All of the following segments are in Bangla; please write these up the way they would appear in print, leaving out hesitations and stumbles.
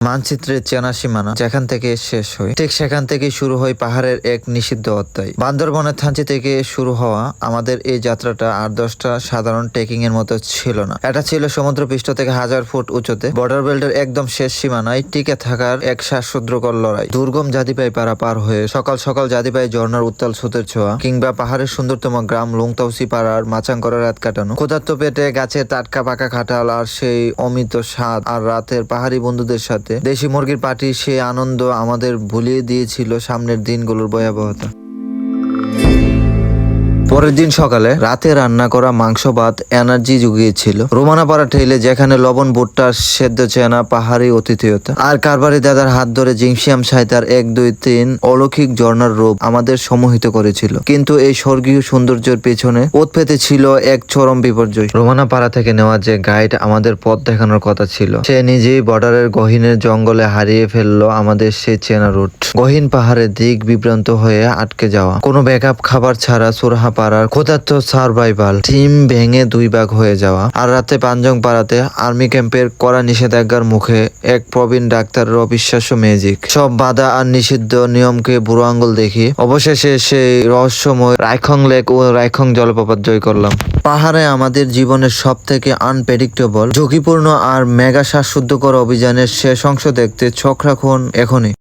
মানচিত্রের চেনা সীমানা যেখান থেকে শেষ হয় ঠিক সেখান থেকে শুরু হয় পাহাড়ের এক নিষিদ্ধ অধ্যায়। বান্দরবনের থানচি থেকে শুরু হওয়া আমাদের এই যাত্রাটা 8-10টা সাধারণ ট্রেকিং এর মতো ছিল না। এটা ছিল সমুদ্রপৃষ্ঠ থেকে 1000 ফুট উঁচুতে বর্ডার বেল্টের একদম শেষ সীমানায় টিকে থাকার এক শ্বাসরুদ্ধকর লড়াই। দুর্গম জাদিপাই পাড়া পার হয়ে সকাল সকাল জাদিপাই ঝর্ণার উত্তাল স্রোতের ছোঁয়া কিংবা পাহাড়ের সুন্দরতম গ্রাম লুংতাউসি পাড়ার মাচাঙ্করা রাত কাটানো, ক্ষুধার্ত পেটে গাছের টাটকা পাকা কাঁঠাল আর সেই অমিত স্বাদ, আর রাতের পাহাড়ি বন্ধুদের সাথে দেশি মুরগির পাটি, সেই আনন্দ আমাদের ভুলিয়ে দিয়েছিল সামনের দিনগুলোর ভয়াবহতা। পরের দিন সকালে রাতে রান্না করা মাংস ভাত এনার্জি জুগিয়েছিল। রোমানাপাড়া ঠেলে যেখানে লবণ ভুট্টার সেদ্ধ চেনা পাহাড়ি অতিথিয়তা আর কারবারি দাদার হাত ধরে জিংসিয়াম সাইতার 1, 2, 3 অলৌকিক ঝর্ণার রূপ আমাদের সম্মোহিত করেছিল। কিন্তু এই স্বর্গীয় সৌন্দর্যের পেছনে উৎপেতে ছিল এক চরম বিপর্যয়। রোমানাপাড়া থেকে নেওয়া যে গাইড আমাদের পথ দেখানোর কথা ছিল, সে নিজেই বর্ডারের গহীনের জঙ্গলে হারিয়ে ফেললো আমাদের সেই চেনা রুট। গহীন পাহাড়ের দিক বিভ্রান্ত হয়ে আটকে যাওয়া, কোনো ব্যাকআপ খাবার ছাড়া সুরাহা পাড়ার ক্ষুধার্ত সার্ভাইভাল টিম ভেঙে 2 ভাগ হয়ে যাওয়া, আর রাতে পাঞ্জং পাড়াতে আর্মি ক্যাম্পের কড়া নিষেধাজ্ঞার মুখে এক প্রবীণ ডাক্তারের অবিশ্বাস্য ম্যাজিক। সব বাধা আর নিষিদ্ধ নিয়মকে বুড়ো আঙ্গুল দেখি অবশেষে সেই রহস্যময় রাইখং লেক ও রাইখং জলপ্রপাত জয় করলাম। পাহাড়ে আমাদের জীবনের সব থেকে আনপ্রেডিক্টেবল, ঝুঁকিপূর্ণ আর মেগা শ্বাসরুদ্ধকর অভিযানের শেষ অংশ দেখতে চোখ রাখুন এখনই।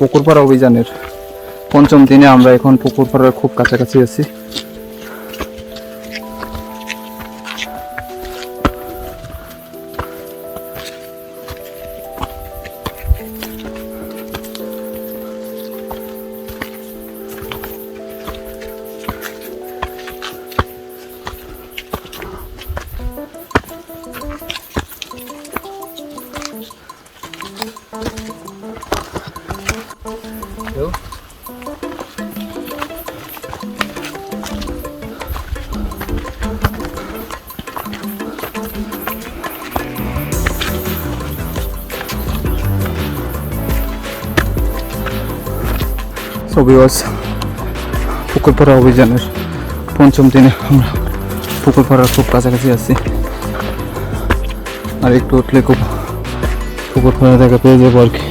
পুকুরপাড়া অভিযানের 5ম দিনে আমরা এখন পুকুরপাড়ার খুব কাছাকাছি আছি। পুকুরপাড়া অভিযানের 5ম দিনে আমরা পুকুরপাড়ার খুব কাছাকাছি আছি, আর একটু উঠলে খুব পুকুরপাড়া দেখা পেয়ে যাবো আর কি।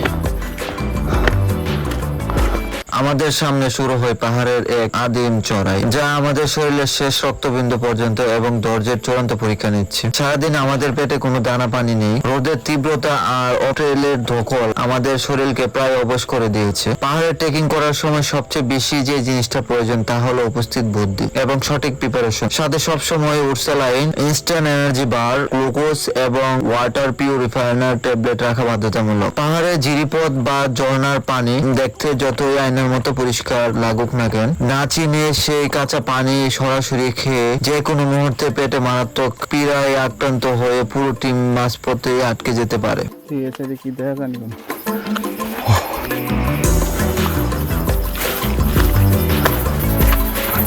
আমাদের সামনে শুরু হয় পাহাড়ের এক আদিম চড়াই, যা আমাদের শরীরের শেষ রক্তবিন্দু পর্যন্ত এবং ধৈর্যের চূড়ান্ত পরীক্ষা নিচ্ছে। সারাদিন আমাদের পেটে কোনো দানা পানি নেই। রোদের তীব্রতা আর অট্রেলের ধকল আমাদের শরীরকে প্রায় অবশ করে দিয়েছে। পাহাড়ে ট্রেকিং করার সময় সবচেয়ে বেশি যে জিনিসটা প্রয়োজন তা হলো উপস্থিত বুদ্ধি এবং সঠিক প্রিপারেশন। সাথে সবসময় উর্সালাইন, ইনস্ট্যান্ট এনার্জি বার, গ্লুকোজ এবং ওয়াটার পিউরিফায়ার ট্যাবলেট রাখা বাধ্যতামূলক। পাহাড়ের জিরিপথ বা ঝর্ণার পানি দেখতে যতই আয়নার মতো পরিষ্কার লাগুক না কেন, না চিনে সেই কাঁচা পানি সরাসরি খেয়ে যে কোনো মুহূর্তে পেটে মারাত্মক পীড়ায় আক্রান্ত হয়ে পুরো টিম মাঝপথে আটকে যেতে পারে। ঠিক আছে, কি দেখা জানি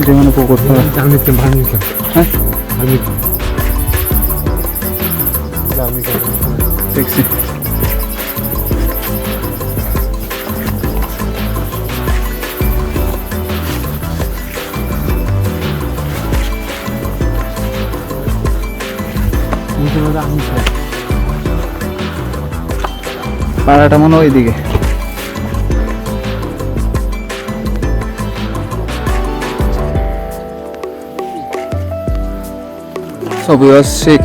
যেমন পুকুর দেখছি। পাড়াটা মনে হয় ওইদিকে। সেই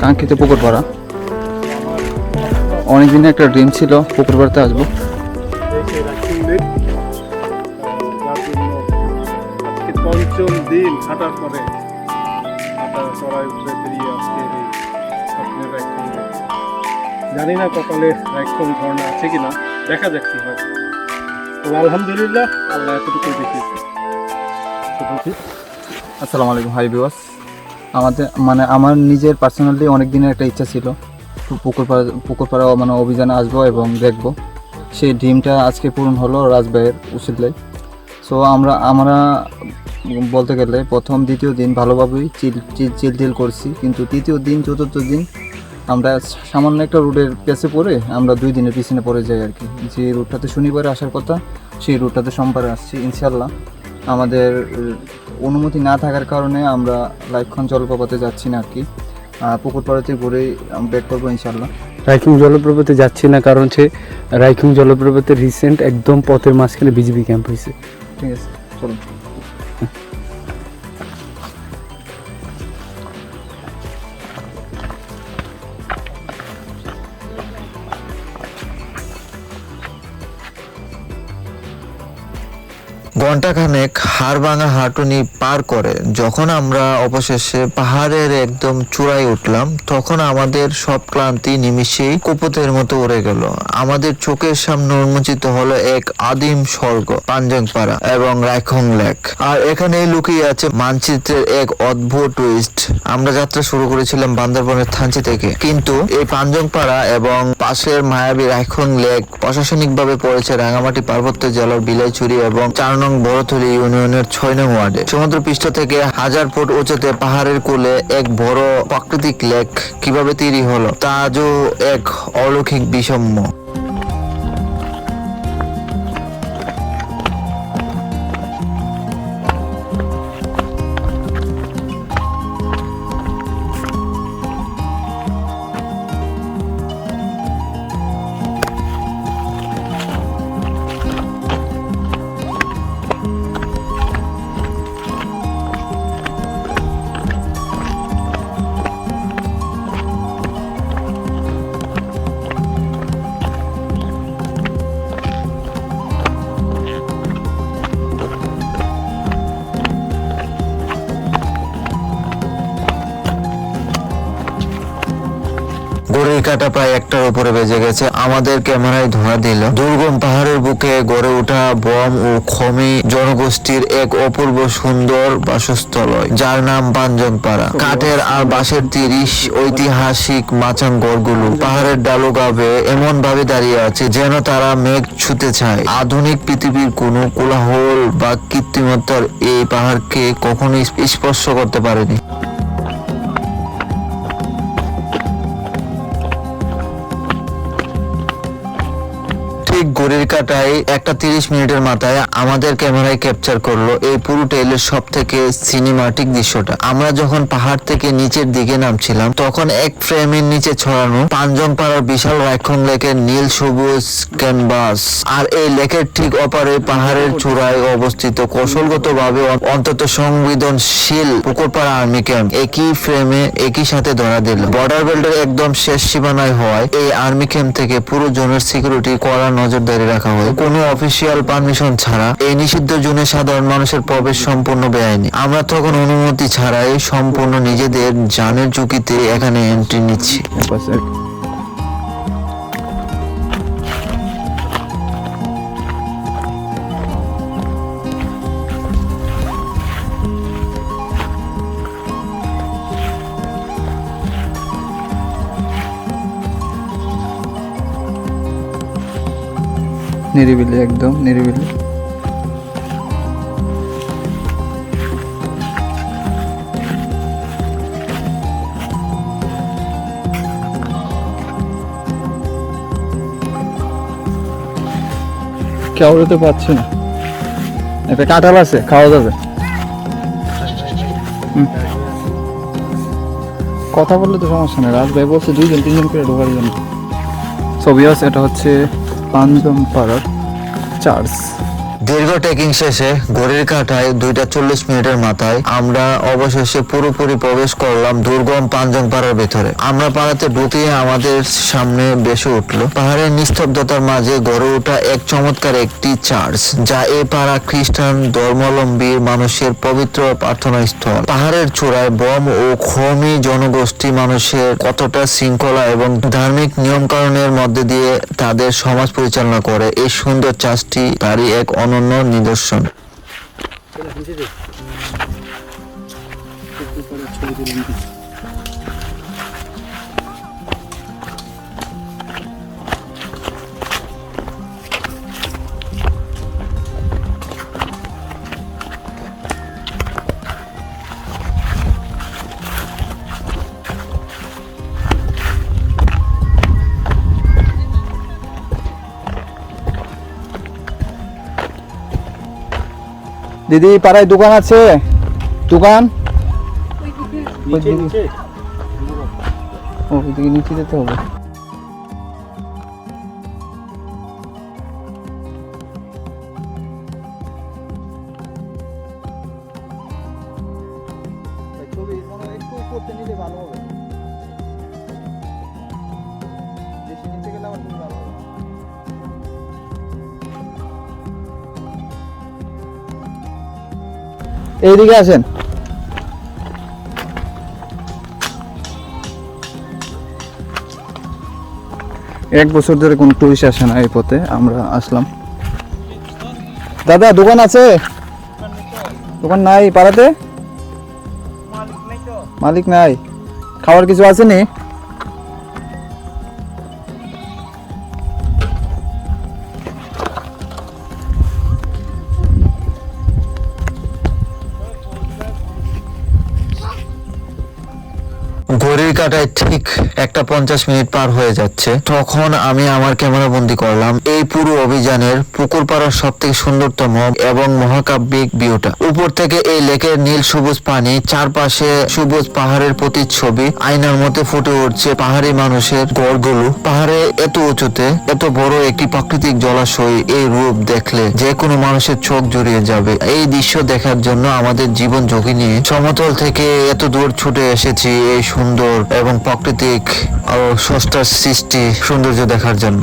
কাঙ্ক্ষিত পুকুর পাড়া। অনেকদিনের একটা ড্রিম ছিল পুকুর পাড়াতে আসবো। পঞ্চম দিন হাঁটার পরে চড়াই উঠে বেরিয়ে আজকে জানি না কপালে রাইখং ঝর্ণা আছে কিনা, দেখা যাক কি হয়। তো আলহামদুলিল্লাহ আল্লাহ এতটুকু দেখিয়েছে। আসসালামু আলাইকুম, হাই ভিউয়ার্স। আমার নিজের পার্সোনালি অনেক দিনের একটা ইচ্ছা ছিল পুকুরপাড়া অভিযানে আসবো এবং দেখবো। সেই ড্রিমটা আজকে পূরণ হলো রাজভাইয়ের উসিলায়। সো আমরা বলতে গেলে প্রথম দ্বিতীয় দিন ভালোভাবেই চিল করছি, কিন্তু তৃতীয় দিন চতুর্থ দিন আমরা সামান্য একটা রুটের পেছে পড়ে আমরা 2 দিনের পিছনে পড়ে যাই আর কি। যে রুটটাতে শনিবারে আসার কথা সেই রুটটাতে সোমবারে আসছি ইনশাল্লাহ। আমাদের অনুমতি না থাকার কারণে আমরা লাইক্ষণ জলপ্রপাতে যাচ্ছি না আর কি। পুকুর পাড়াতে ঘুরেই ব্যাক করবো ইনশাল্লাহ। রাইখুং জলপ্রপাতে যাচ্ছি না কারণ হচ্ছে রাইখুং জলপ্রপাতে রিসেন্ট একদম পথের মাঝখানে বিজিবি ক্যাম্প হয়েছে। ঠিক আছে, চলুন। ঘন্টাখানেক হাড় ভাঙা হাঁটুনি পার করে যখন আমরা অবশেষে পাহাড়ের একদম চূড়ায় উঠলাম, তখন আমাদের সব ক্লান্তি নিমিষেই কুপথের মতো উড়ে গেল। আমাদের চোখের সামনে উন্মোচিত হলো এক আদিম স্বর্গ, পাঞ্জংপাড়া এবং রাইখং লেক। আর এখানেই লুকিয়ে আছে মানচিত্রের এক অদ্ভুত টুইস্ট। আমরা যাত্রা শুরু করেছিলাম বান্দরবনের থানচি থেকে, কিন্তু এই পাঞ্জংপাড়া এবং পাশের মায়াবী রাইখং লেক প্রশাসনিকভাবে পড়েছে রাঙামাটি পার্বত্য জেলার বিলাইছড়ি এবং 4 নং বড়থলি ইউনিয়নের 6 নং ওয়ার্ডে। সমুদ্র পৃষ্ঠ থেকে 1000 ফুট উঁচুতে পাহাড়ের কোলে এক বড় প্রাকৃতিক লেক কিভাবে তৈরি হলো তা আজও এক অলৌকিক বিষম্য। ঘড়ির কাঁটা প্রায় 1টার উপরে বেজে গেছে। আমাদের ক্যামেরায় ধরা দিল দুর্গম পাহাড়ের বুকে গড়ে ওঠা বম ও খমি জনগোষ্ঠীর এক অপূর্ব সুন্দর বাসস্থলয়, যার নাম পাঞ্জংপাড়া। কাঠের আর বাঁশের 30 ঐতিহাসিক মাচাং ঘরগুলো পাহাড়ের ডালু গাবে এমন ভাবে দাঁড়িয়ে আছে যেন তারা মেঘ ছুঁতে চায়। আধুনিক পৃথিবীর কোনো কোলাহল বা কৃত্রিমতার এই পাহাড়কে কখনোই স্পর্শ করতে পারেনি। ঠিক ঘড়ির কাঁটায় 1:30 মিনিটের মাথায় আমাদের ক্যামেরায় ক্যাপচার করলো এই পুরো ট্রেইলের সব থেকে সিনেমাটিক দৃশ্যটা। আমরা যখন পাহাড় থেকে নিচের দিকে নামছিলাম, তখন এক ফ্রেমের নিচে ছড়ানো পাঞ্জংপাড়ার বিশাল রাইখং লেকের নীল সবুজ ক্যানভাস, আর এই লেকের ঠিক অপারে পাহাড়ের চূড়ায় অবস্থিত কৌশলগতভাবে অন্তত সংবেদনশীল পুকুরপাড়া আর্মি ক্যাম্প একই ফ্রেমে একই সাথে ধরা দিল। বর্ডার বেল্টের একদম শেষ সীমানায় হওয়ায় এই আর্মি ক্যাম্প থেকে পুরো জোনের সিকিউরিটি করা নজরদারি রাখা হয়। কোনো অফিসিয়াল পারমিশন ছাড়া এই নিষিদ্ধ জোনে সাধারণ মানুষের প্রবেশ সম্পূর্ণ বেআইনি। আমরা তখন অনুমতি ছাড়াই সম্পূর্ণ নিজেদের জানের ঝুঁকিতে এখানে এন্ট্রি নিচ্ছি। নিরিবিলি, একদম নিরিবিলি। কেউ তো পাচ্ছি না। একটা কাঁঠাল আছে, খাওয়া যাবে। কথা বললে তো সমস্যা নেই। রাজ ভাই বলছে 2 জন 3 জন করে ঢোকার জন্য। সবিয়াস, এটা হচ্ছে পাঞ্জংপাড়ার চার্চ। দীর্ঘ ট্রেকিং শেষে ঘড়ির কাঁটায় 2:40 মিনিটের মাথায় আমরা অবশেষে পুরোপুরি প্রবেশ করলাম দুর্গম পাঞ্জংপাড়ার ভেতরে। আমরা পাড়াতে ঢুকে আমাদের সামনে বেশে উঠল পাহাড়ের নিস্তব্ধতার মাঝে গড়ে ওঠা এক চমৎকার একটি চার্চ, যা এই পাড়া খ্রিস্টান ধর্মাবলম্বী মানুষের পবিত্র প্রার্থনা স্থল। পাহাড়ের চূড়ায় বম ও খমি জনগোষ্ঠী মানুষের কতটা শৃঙ্খলা এবং ধার্মিক নিয়মকানুনের মধ্যে দিয়ে তাদের সমাজ পরিচালনা করে, এই সুন্দর চার্চটি তারই এক অনন্য নিদর্শন। দিদি পাড়ায় দোকান আছে? দোকান নিচে নিচে ওইদিকে নিচে যেতে হবে। একটু করতে নিলে ভালো হবে, বেশি নিচে গেলে আবার খুব ভালো হবে। এইদিকে আসেন। এক বছর ধরে কোনো টুরিস্ট আসে না এই পথে, আমরা আসলাম। দাদা দোকান আছে? দোকান নাই পাড়াতে? মালিক নাই। খাওয়ার কিছু আছে নি? ঘড়ির কাঁটায় ঠিক 1:50 পার হয়ে যাচ্ছে, তখন আমি আমার ক্যামেরা বন্দি করলাম এই পুরো অভিযানের পুকুর পাড়ার সব থেকে সুন্দরতম এবং মহাকাব্যিক ভিউটা। উপর থেকে এই লেকের নীল সবুজ পানি, চারপাশে সবুজ পাহাড়ের প্রতিচ্ছবি, আয়নার মধ্যে ফুটে উঠছে পাহাড়ি মানুষের গড়গুলো। পাহাড়ে এত উঁচুতে এত বড় একটি প্রাকৃতিক জলাশয়, এই রূপ দেখলে যে কোনো মানুষের চোখ জুড়িয়ে যাবে। এই দৃশ্য দেখার জন্য আমাদের জীবন ঝুঁকি নিয়ে সমতল থেকে এত দূর ছুটে এসেছি এই সুন্দর এবং প্রাকৃতিক ও স্রষ্টার সৃষ্টি সৌন্দর্য দেখার জন্য।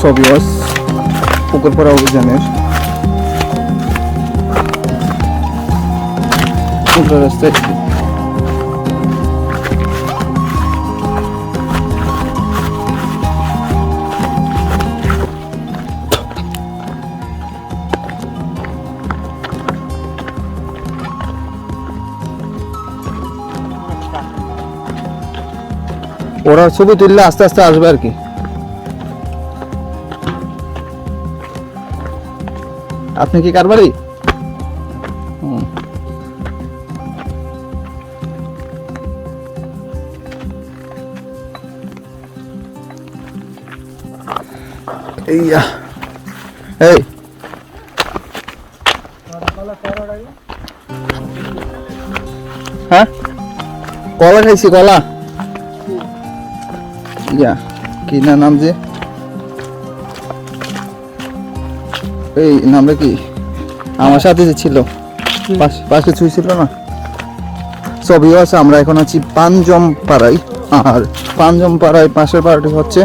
সবিয়স পুকুরপাড়া অভিযানের রাস্তায় ওরা ছবি তুললে আস্তে আস্তে আসবে আর কি। আপনি কি কারবারি? এই হ্যাঁ কলা খাইছি, কলা। ইয়া কি না নাম যে, এই নামটা কি আমার সাথে যে ছিল পাশে ছুঁই ছিল না, সবই আছে। আমরা এখন আছি পাঞ্জম পাড়ায়, আর পাঞ্জম পাড়ায় পাশের পাড়াটি হচ্ছে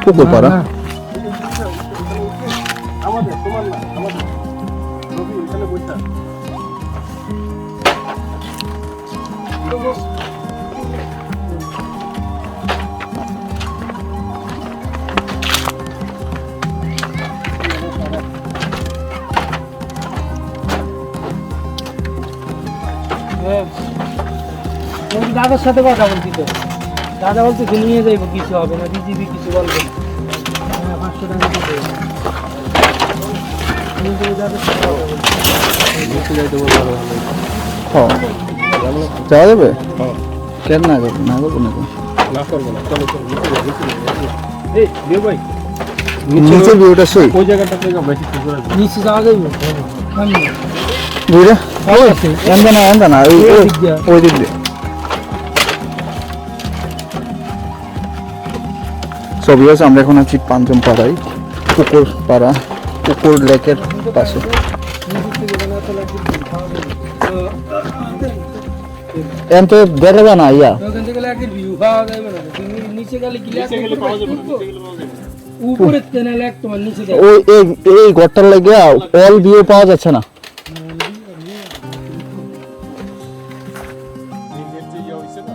পুকুর পাড়া। আমাদের তোমার না আমাদের রবি এখানে বসে দাদার সাথে কথা বলছি তো, দাদা বলছে যে নিয়ে যাইবো, কিছু হবে না, বিজিবি কিছু বলবে না। 500 টাকা দিতে হবে। আমি তো দাদার সাথে কথা বলছি। যাওয়া যাবে? কেন না করবো, না করবো না না করবো না, চলো চলো এই দেব ভাই নিচের ভিউটা সেই ওই জায়গাটা থেকে বেশি সুন্দর আছে। নিচে যাওয়া যাইবো সামনে ভিউটা আছে এন্দা না ওই ওই দিক দিয়ে। ওই দিক দিয়ে। ছবি আছে, আমরা এখন আছি পাঞ্জম পাড়ায়, পুকুর পাড়া, পুকুর লেকের পাশে। এন তো দেখা যায় না ইয়া, ওখান থেকে লেকের ভিউ পাওয়া যাবে না, তুমি নিচে গেলে কি নিচে গেলে পাওয়া যাবে না, নিচে গেলে পাওয়া যাবে না। উপরে তেনে লেক তোমার নিচে যাবে। ওই এই ঘরটার লেগে অল ভিউ পাওয়া যাচ্ছে না। নিজের যে ইয়ে হইছে না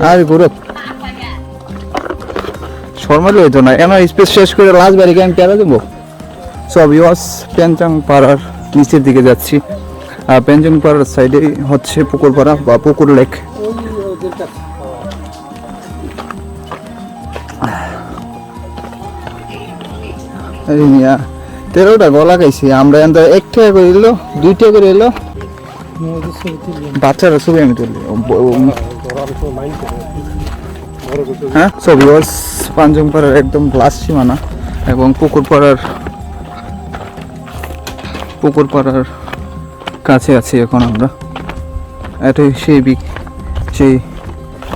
আর গৌরব শর্মালি হইতো না এনার স্পেস শেষ করে লাস্ট বাড়িকে আমি পেয়ারা দেবো। সব ইউস পেনচাং পাড়ার নিচের দিকে যাচ্ছি। আর পেনচাং পাড়ার সাইডে হচ্ছে পুকুর পাড়া বা পুকুর লেক। এই মিয়া 13টা গলা খাইছি আমরা। এখান থেকে 1 টাকা করে এলো 2 টাকা করে এলো। বাচ্চারা ছবি আমি তুলি। হ্যাঁ সব ইউস পাঞ্জং পাড়ার একদম গ্লাস সীমানা এবং পুকুর পাড়ার কাছে আছি এখন আমরা। এটাই সেই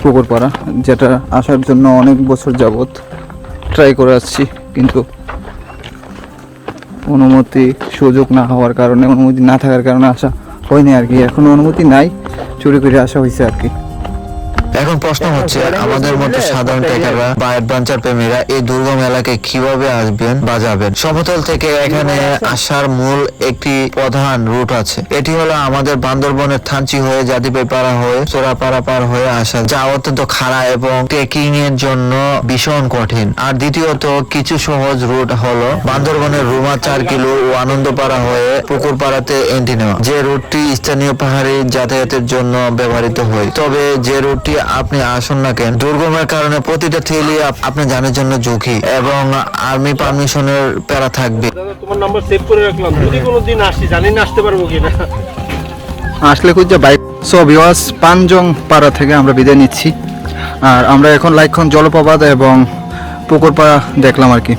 পুকুর পাড়া যেটা আসার জন্য অনেক বছর যাবত ট্রাই করে আসছি, কিন্তু অনুমতি সুযোগ না হওয়ার কারণে, অনুমতি না থাকার কারণে আসা হয়নি আর কি। এখন অনুমতি নাই, চুরি করে আসা হয়েছে আর কি। এখন প্রশ্ন হচ্ছে আমাদের মতো সাধারণ ট্রেকাররা বা অ্যাডভেঞ্চার প্রেমীরা এই দুর্গম এলাকায় কিভাবে আসবেন বা যাবেন। সমতল থেকে এখানে আসার মূল একটি প্রধান রুট আছে। এটি হলো আমাদের বান্দরবনের থানচি হয়ে জাতিপাই পাড়া হয়ে চোরাপাড়া পার হয়ে আসা, যা অত্যন্ত খাড়া এবং ট্রেকিং এর জন্য ভীষণ কঠিন। আর দ্বিতীয়ত কিছু সহজ রুট হলো বান্দরবনের রুমা 4 কিলো ও আনন্দপাড়া হয়ে পুকুরপাড়াতে এন্ট্রি নেওয়া, যে রুটটি স্থানীয় পাহাড়ি যাতায়াতের জন্য ব্যবহৃত হয়। তবে যে রুটটি আপনি আসুন না কেন, দুর্গমের কারণে প্রতিটা থ্রিলি আপনি জানার জন্য ঝুঁকি এবং আর্মি পারমিশনের প্যারা থাকবে। দাদা তোমার নাম্বার সেভ করে রাখলাম, যদি কোনোদিন আসি জানি না আসতে পারবো কিনা। আসলে খুঁজছে বাইক। সো ভিউয়ার্স, পাঞ্জং পাড়া থেকে আমরা বিদায় নিচ্ছি। আর আমরা এখন লাইকখন জলপ্রপাত এবং পুকুর পাড়া দেখলাম আর কি।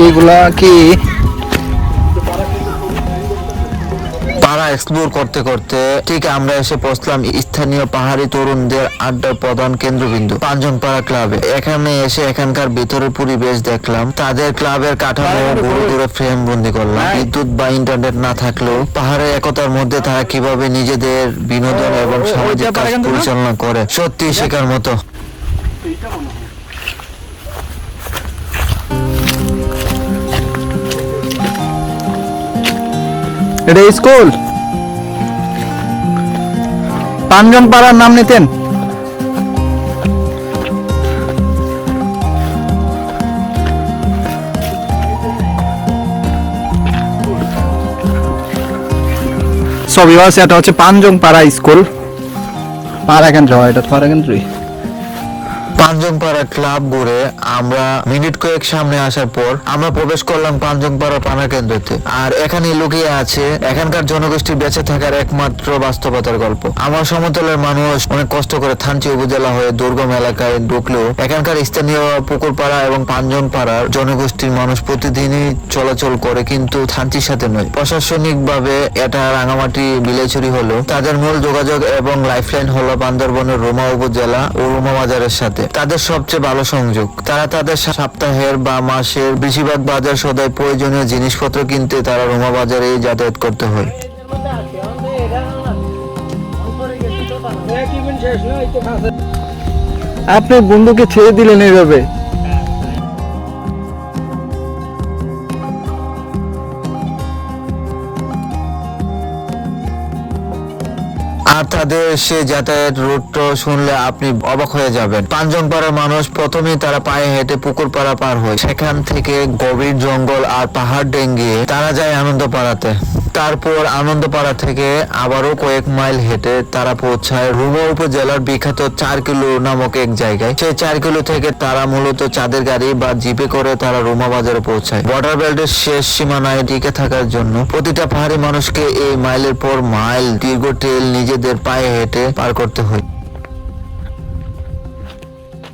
এইগুলা কি পাড়া এক্সপ্লোর করতে করতে ঠিক আমরা এসে পৌঁছলাম স্থানীয় পাহাড়ি তরুণদের আড্ডার প্রধান কেন্দ্রবিন্দু পাঞ্জং পাড়া ক্লাবে। এখানে এসে এখানকার ভিতরের পরিবেশ দেখলাম, তাদের ক্লাবের কাঠামো ঘুরে ঘুরে ফ্রেম বন্দি করলাম। বিদ্যুৎ বা ইন্টারনেট না থাকলেও পাহাড়ের একতার মধ্যে তারা কিভাবে নিজেদের বিনোদন এবং সামাজিক কাজ পরিচালনা করে, সত্যি শেখার মতো। এটা স্কুল। পাঞ্জং পাড়ার নাম নিতেন। সব ইউস এটা হচ্ছে পাঞ্জং পাড়া স্কুল। পাড়া কেন্দ্র, এটা পাড়া কেন্দ্রই। পাঞ্জং পাড়া ক্লাব ঘুরে আমরা মিনিট কয়েক সামনে আসার পর আমরা প্রবেশ করলাম পাঞ্জং পাড়া পানা কেন্দ্রতে। আর এখানে লুকিয়ে আছে এখানকার জনগোষ্ঠীর বেঁচে থাকার একমাত্র বাস্তবতার গল্প। আমার সমতলের মানুষ অনেক কষ্ট করে থানচি উপজেলা হয়ে দুর্গম এলাকায় ঢুকলেও এখানকার স্থানীয় পুকুর পাড়া এবং পাঞ্জং পাড়ার জনগোষ্ঠীর মানুষ প্রতিদিনই চলাচল করে, কিন্তু থানচির সাথে নয়। প্রশাসনিকভাবে এটা রাঙামাটি বিলাইছড়ি হলো তাদের মূল যোগাযোগ এবং লাইফলাইন হলো বান্দরবনের রুমা উপজেলা ও রুমা বাজারের সাথে তাদের সবচেয়ে ভালো সংযোগ। তারা তাদের সপ্তাহের বা মাসের বেশিরভাগ বাজার সদায় প্রয়োজনীয় জিনিসপত্র কিনতে তারা রুমা বাজারে যাতায়াত করতে হয়। আপনি বন্ধুকে ছেড়ে দিলেন এইভাবে। আর তাদের সে যাতায়াত রুট শুনলে আপনি অবাক হয়ে যাবেন। পাঞ্জং পাড়ার মানুষ প্রথমেই তারা পায়ে হেঁটে পুকুর পাড়া পার হয়, সেখান থেকে গভীর জঙ্গল আর পাহাড় ডেঙ্গিয়ে তারা যায় আনন্দপাড়াতে। তারপর আনন্দপাড়া থেকে আবারও কয়েক মাইল হেঁটে তারা পৌঁছায় রুমা উপজেলার বিখ্যাত 4 কিলো নামক এক জায়গায়। সেই 4 কিলো থেকে তারা মূলত চাঁদের গাড়ি বা জিপে করে তারা রুমা বাজারে পৌঁছায়। বর্ডার বেল্টের শেষ সীমানায় টিকে থাকার জন্য প্রতিটা পাহাড়ি মানুষকে এই মাইলের পর মাইল দীর্ঘ ট্রেল নিজেদের পায়ে হেঁটে পার করতে হয়।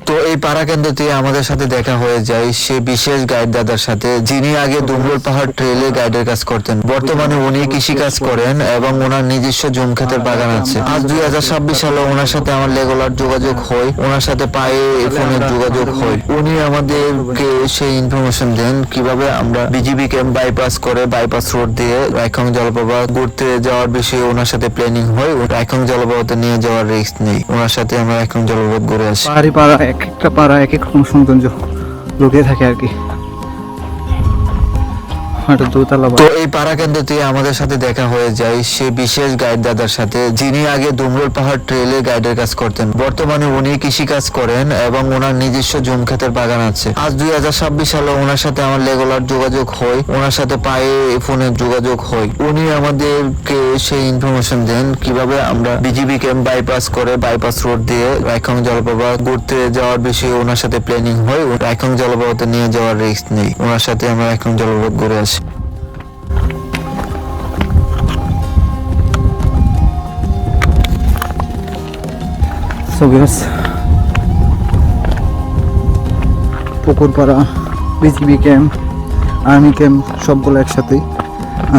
তো এই পাড়া কেন্দ্রতে আমাদের সাথে দেখা হয়ে যায় সে বিশেষ গাইড দাদার সাথে, যিনি আগে দুমরুল পাহাড় ট্রেলে গাইডের কাজ করতেন। বর্তমানে উনি কৃষি কাজ করেন এবং ওনার নিজস্ব জুম ক্ষেতের বাগান আছে। আজ 2026 সালে ওনার সাথে আমার রেগুলার যোগাযোগ হয়, ওনার সাথে পায়ে ফোনের যোগাযোগ হয়। উনি আমাদেরকে সেই ইনফরমেশন দেন কিভাবে আমরা বিজিবি ক্যাম্প বাইপাস করে বাইপাস রোড দিয়ে রাইখং জলপ্রপাত ঘুরতে যাওয়ার বিষয়ে ওনার সাথে প্ল্যানিং হয়। রাইখং জলপ্রপাতে নিয়ে যাওয়ার রিস্ক নেই, ওনার সাথে আমরা রাইখং জলপ্রপাত ঘুরে আসি। পাহাড়ি পাড়া এক একটা পাড়া এক এক রকম সৌন্দর্য লুকিয়ে থাকে আর কি। একটা দোতলা তো এই পাড়া কেন্দ্রতে আমাদের সাথে দেখা হয়ে যায় সে বিশেষ গাইড দাদার সাথে, যিনি আগে দুমরুল পাহাড় ট্রেলে গাইডের কাজ করতেন। বর্তমানে উনি কৃষি কাজ করেন এবং ওনার নিজস্ব জুম ক্ষেতের বাগান আছে। আজ 2026 সালে ওনার সাথে আমার রেগুলার যোগাযোগ হয়, ওনার সাথে পায়ে ফোনে যোগাযোগ হয়। উনি আমাদেরকে সেই ইনফরমেশন দেন কিভাবে আমরা বিজিবি ক্যাম্প বাইপাস করে বাইপাস রোড দিয়ে রাইখং জলপ্রপাত ঘুরতে যাওয়ার বিষয়ে ওনার সাথে প্ল্যানিং হয়। রাইখং জলপ্রপাতে নিয়ে যাওয়ার রিস্ক নেই, ওনার সাথে আমরা রাইখং জলপ্রপাত ঘুরে আসি। So viewers, Pukurpara, BGB camp, army camp সবগুলো একসাথেই।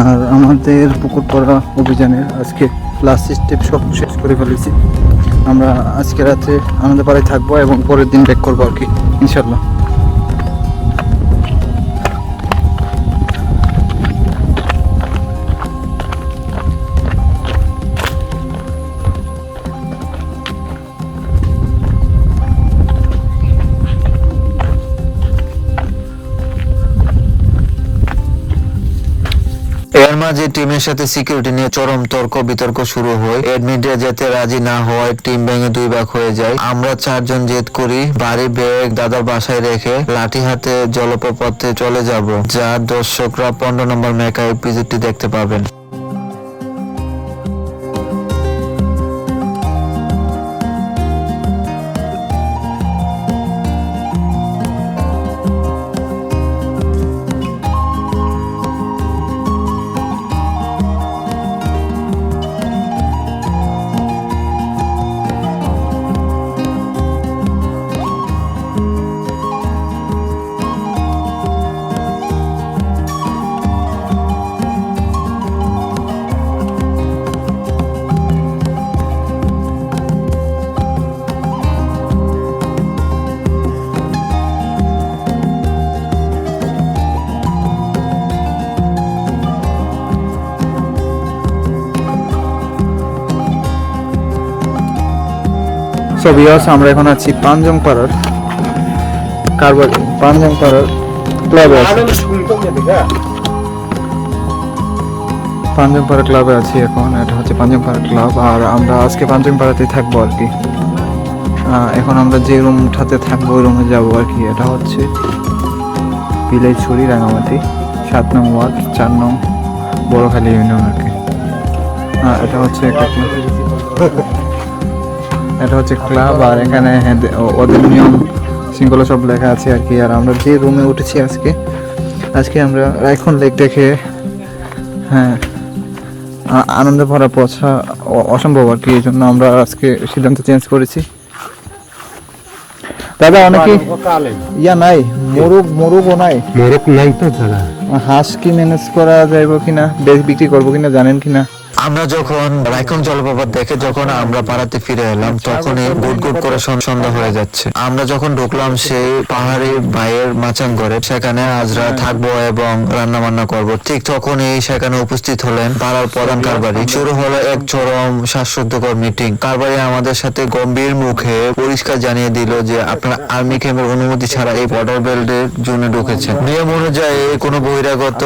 আর আমাদের পুকুরপাড়া অভিযানের আজকে লাস্ট স্টেপ সব শেষ করে ফেলেছি। আমরা আজকে রাতে আমাদের পাড়ায় থাকবো এবং পরের দিন ব্যাক করবো আর কি, ইনশাল্লাহ। এর মাঝে টিমের সাথে সিকিউরিটি নিয়ে চরম তর্ক বিতর্ক শুরু হয়। এডমিটে যেতে রাজি না হওয়ায় টিম ভেঙে 2 ভাগ হয়ে যায়। আমরা 4 জন জেদ করি বাড়ি ব্যাগ দাদার বাসায় রেখে লাঠি হাতে জলপ্রপাতে চলে যাব, যা দর্শকরা 15 নম্বর মেকা এপিসোডটি দেখতে পাবেন। সো ভিউয়ার্স, আমরা এখন আছি পাঞ্জং পাড়ার কারবারি, পাঞ্জং পাড়ার ক্লাবে আছি। পাঞ্জং পাড়া ক্লাবে আছি এখন। এটা হচ্ছে পাঞ্জং পাড়া ক্লাব, আর আমরা আজকে পাঞ্জং পাড়াতেই থাকবো আর কি। এখন আমরা যে রুমটাতে থাকবো ওই রুমে যাবো আর কি। এটা হচ্ছে বিলাইছড়ি, রাঙামাটি, 7 নং ওয়ার্ড, 4 নং বড়খালী ইউনিয়ন আর কি। এটা হচ্ছে এটা হচ্ছে ক্লাব, আর এখানে ওদের নিয়ম শৃঙ্খলা সব লেখা আছে আর কি। আর আমরা যে রুমে উঠেছি আজকে আমরা রাইখন লেক দেখে আনন্দে ভরা পৌঁছা অসম্ভব আর কি। এই জন্য আমরা আজকে সিদ্ধান্ত চেঞ্জ করেছি। দাদা অনেকে ইয়া নাই, মোরগও নাই, মোরগ নাই তো দাদা। হাঁস কি ম্যানেজ করা যাইব কিনা, বেশ বিক্রি করবো কিনা জানেন কিনা। আমরা যখন রাইখং জলপ্রপাত দেখে যখন আমরা পাড়াতে ফিরে এলাম, তখনই গুট গুট করে সন্ধ্যা হয়ে যাচ্ছে। আমরা যখন ঢুকলাম সেই পাহাড়ি ভাইয়ের মাচাং ঘরে, সেখানে আজরা থাকবো এবং রান্না বান্না করবো। ঠিক তখনই সেখানে উপস্থিত হলেন পাড়ার প্রধান কারবারি। শুরু হলো এক চরম শ্বাসরুদ্ধকর মিটিং। কারবারি আমাদের সাথে গম্ভীর মুখে পরিষ্কার জানিয়ে দিল যে আপনারা আর্মি ক্যাম্পের অনুমতি ছাড়া এই বর্ডার বেল্টের জোনে ঢুকেছেন। নিয়ম অনুযায়ী কোনো বহিরাগত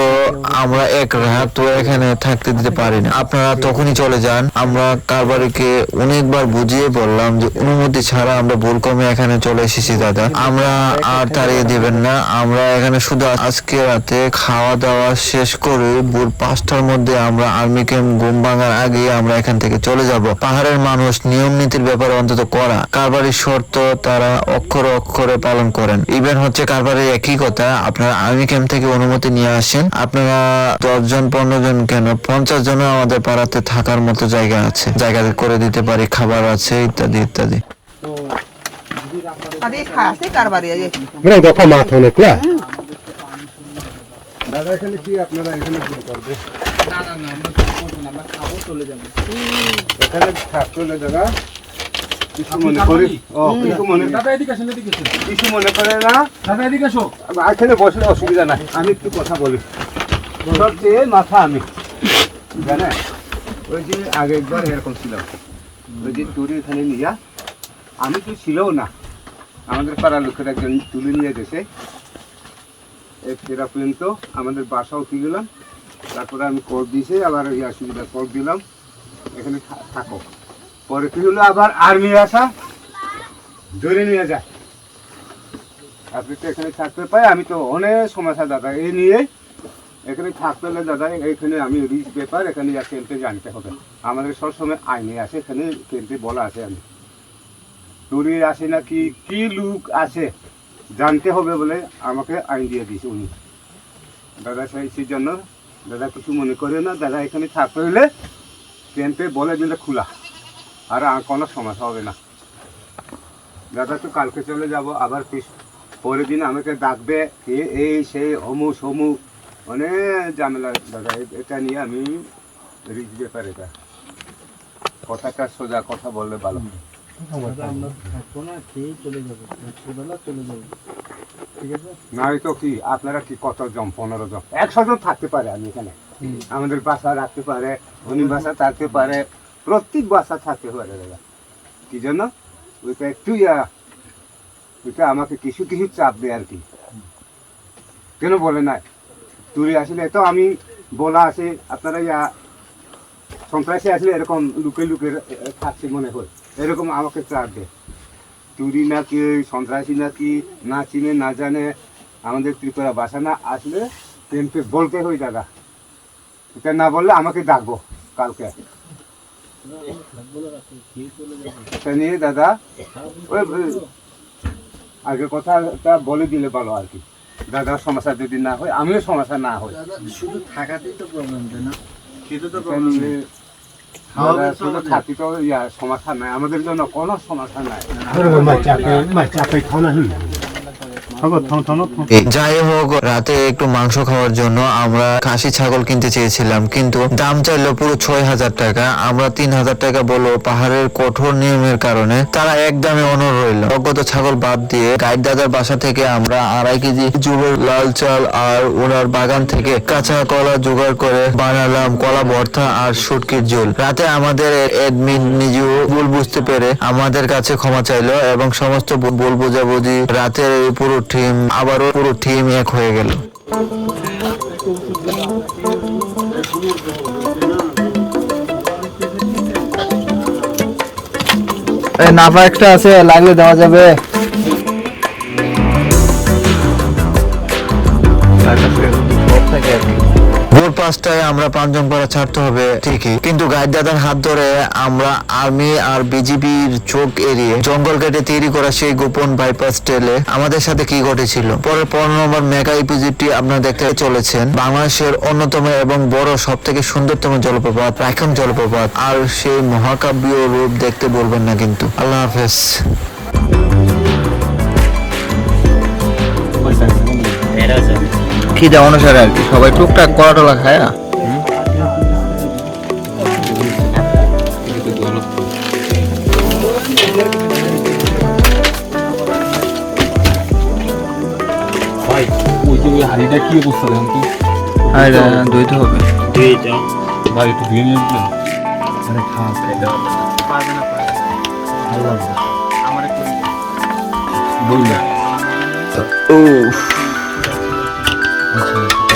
আমরা এক রাত এখানে থাকতে দিতে পারি না, আপনারা তখনই চলে যান। আমরা কারবারিকে অনেকবার বুঝিয়ে বললাম যে অনুমতি ছাড়া আমরা ভুল কমে এখানে চলে এসেছি দাদা, আমরা আর তাড়িয়ে দিবেন না। আমরা এখানে শুধু আজকে রাতে খাওয়া দাওয়া শেষ করে ভোর 5টার মধ্যে আমরা আর্মি ক্যাম্প ঘুম ভাঙার আগে আমরা এখান থেকে চলে যাব। পাহাড়ের মানুষ নিয়ম নীতির ব্যাপারে অন্তত করা, কারবারির শর্ত তারা অক্ষরে অক্ষরে পালন করেন। ইভেন হচ্ছে কারবারির একই কথা, আপনারা আর্মি ক্যাম্প থেকে অনুমতি নিয়ে আসেন। আপনারা 10 জন 15 জন কেন 50 জন আমাদের পাড়াতে থাকার মতো জায়গা আছে, জায়গা করে দিতে পারি, খাবার আছে ইত্যাদি ইত্যাদি। মানে দফা মাছ অনেক না। কিছু মনে করে না, এখানে বসলে অসুবিধা নাই। আমি একটু কথা বলি, সবচেয়ে মাথা আমি জানেন। ওই যে আগে একবার এরকম ছিল, ওই যে টুরি এখানে নিয়া আমি তো ছিলও না, আমাদের পাড়ার লোকের একজন তুলে নিয়ে গেছে, এই ফেরা পর্যন্ত আমাদের বাসা উঠে গেলাম। তারপরে আমি কোর্ট দিয়েছি, আবার সুবিধা কোর্ট দিলাম, এখানে থাকো। পরে কি হলো, আবার আর্মি আসা ধরে নিয়ে যায়। আপনি তো এখানে থাকতে পাই, আমি তো অনেক সমস্যা দাদা এই নিয়ে। এখানে থাকতে হলে দাদা এখানে আমি রিচ পেপার এখানে কেন্দ্রে জানতে হবে। আমাদের সবসময় আইনে আসে, এখানে কেন্দ্রে বলা আছে আমি চুরি আসে না কি লোক আছে জানতে হবে বলে আমাকে আইন দিয়ে দিয়েছে উনি। দাদা সেই জন্য দাদা কিছু মনে করে না, দাদা এখানে থাকতে হলে কেন্দ্রে বলে দিলে খোলা, আর কোনো সমস্যা হবে না। দাদা তো কালকে চলে যাব, আবার পরের দিন আমাকে ডাকবে এই সেই অমুক সমুক অনেক ঝামেলা দাদা। এটা নিয়ে আমি রিচ ব্যাপার, এটা কথাটা সোজা কথা বললে ভালো। নাই তো কি আপনারা কি কত জন 15 জন 100 জন থাকতে পারে, আমি এখানে আমাদের বাসা রাখতে পারে, উনি বাসা থাকতে পারে, প্রত্যেক বাসা থাকতে পারে দাদা। কি জন্য ওইটা একটু ওইটা আমাকে কিছু কিছু চাপ দেয় আর কি। কেন বলে নাই তুই আসলে তো আমি বলা আছে আপনারা সন্ত্রাসী আসলে এরকম লুকে লুকে থাকছে মনে হয়, এরকম আমাকে চাপ দেয়। চুরি নাকি সন্ত্রাসী নাকি না চিনে না জানে আমাদের ত্রিপুরা ভাষা না আসলে কেন্দ্রে বলতে হয় দাদা। এটা না বললে আমাকে ডাকবো কালকে। এটা নিয়ে দাদা ওই আগে কথাটা বলে দিলে ভালো আর কি। দাদার সমস্যা যদি না হয় আমিও সমস্যা না হয়। শুধু থাকাতেই তো প্রবলেম, তাই না? সেটা তো শুধু থাকি তো সমস্যা নাই, আমাদের জন্য কোনো সমস্যা নাই। যাই হোক, রাতে একটু মাংস খাওয়ার জন্য আমরা খাসি ছাগল কিনতে চেয়েছিলাম, কিন্তু দাম চাইলো পুরো 6,000 টাকা। আমরা 3,000 টাকা বলবো, পাহাড়ের কঠোর নিয়মের কারণে তারা একদমে অনড় রইল। অজ্ঞত ছাগল বাদ দিয়ে গাইড দাদার বাসা থেকে আমরা 2.5 কেজি যুগের লাল চাল আর ওনার বাগান থেকে কাঁচা কলা জোগাড় করে বানালাম কলা ভর্তা আর শুটকির ঝোল। রাতে আমাদের এডমিন নিজেও ভুল বুঝতে পেরে আমাদের কাছে ক্ষমা চাইলো এবং সমস্ত ভুল বোঝাবুঝি রাতের এই পুরো টিম এক হয়ে গেল। নাফা একটা আছে, লাগলে দেওয়া যাবে। ভোর 5টায় আমরা পাঞ্জমপাড়া ছাড়তে হবে ঠিকই, কিন্তু গাইড দাদার হাত ধরে আমরা আর্মি আর বিজিবির চোখ এড়িয়ে জঙ্গল কেটে তৈরি করা সেই গোপন বাইপাস ট্রেলে আমাদের সাথে কি ঘটেছিল। পরের 15 নম্বর মেগা এপিসোডটি আপনারা দেখতে চলেছেন। বাংলাদেশের অন্যতম এবং বড় সব থেকে সুন্দরতম জলপ্রপাত রাইখং জলপ্রপাত, আর সেই মহাকাব্য রূপ দেখতে বলবেন না কিন্তু। আল্লাহ হাফেজ। খিদে অনুসারে আর কি, সবাই টুকটাক কলা টলা খায়। হাড়িটা কি অবস্থা দেখুন তো, ধুইতে হবে। ভাই একটু ধুয়ে নিয়ে আসবেন। ও আচ্ছা